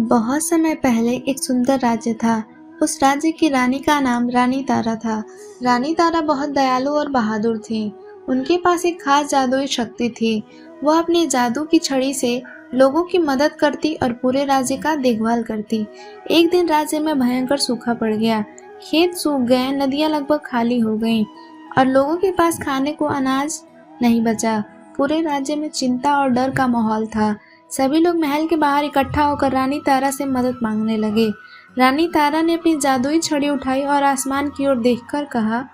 बहुत समय पहले एक सुंदर राज्य था। उस राज्य की रानी का नाम रानी तारा था। रानी तारा बहुत दयालु और बहादुर थी। उनके पास एक खास जादुई शक्ति थी। वह अपनी जादू की छड़ी से लोगों की मदद करती और पूरे राज्य का देखभाल करती। एक दिन राज्य में भयंकर सूखा पड़ गया। खेत सूख गए, नदियां लगभग खाली हो गईं और लोगों के पास खाने को अनाज नहीं बचा। पूरे राज्य में चिंता और डर का माहौल था। सभी लोग महल के बाहर इकट्ठा होकर रानी तारा से मदद मांगने लगे। रानी तारा ने अपनी जादुई छड़ी उठाई और आसमान की ओर देखकर कहा,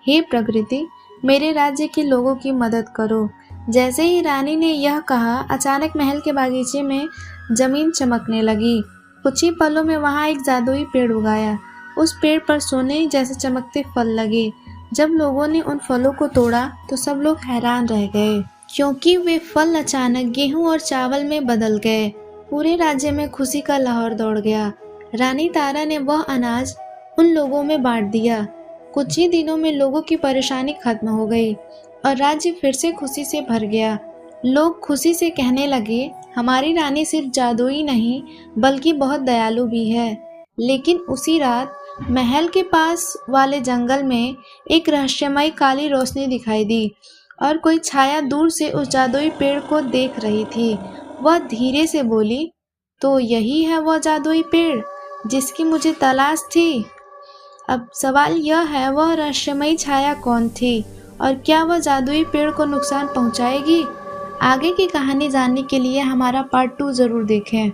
हे प्रकृति, मेरे राज्य के लोगों की मदद करो। जैसे ही रानी ने यह कहा, अचानक महल के बागीचे में जमीन चमकने लगी। कुछ ही पलों में वहां एक जादुई पेड़ उगाया। उस पेड़ पर सोने जैसे चमकते फल लगे। जब लोगों ने उन फलों को तोड़ा तो सब लोग हैरान रह गए, क्योंकि वे फल अचानक गेहूं और चावल में बदल गए। पूरे राज्य में खुशी का लहर दौड़ गया। रानी तारा ने वह अनाज उन लोगों में बांट दिया। कुछ ही दिनों में लोगों की परेशानी खत्म हो गई और राज्य फिर से खुशी से भर गया। लोग खुशी से कहने लगे, हमारी रानी सिर्फ जादुई नहीं बल्कि बहुत दयालु भी है। लेकिन उसी रात महल के पास वाले जंगल में एक रहस्यमयी काली रोशनी दिखाई दी और कोई छाया दूर से उस जादुई पेड़ को देख रही थी। वह धीरे से बोली, तो यही है वह जादुई पेड़ जिसकी मुझे तलाश थी। अब सवाल यह है, वह रहस्यमयी छाया कौन थी और क्या वह जादुई पेड़ को नुकसान पहुंचाएगी? आगे की कहानी जानने के लिए हमारा पार्ट 2 जरूर देखें।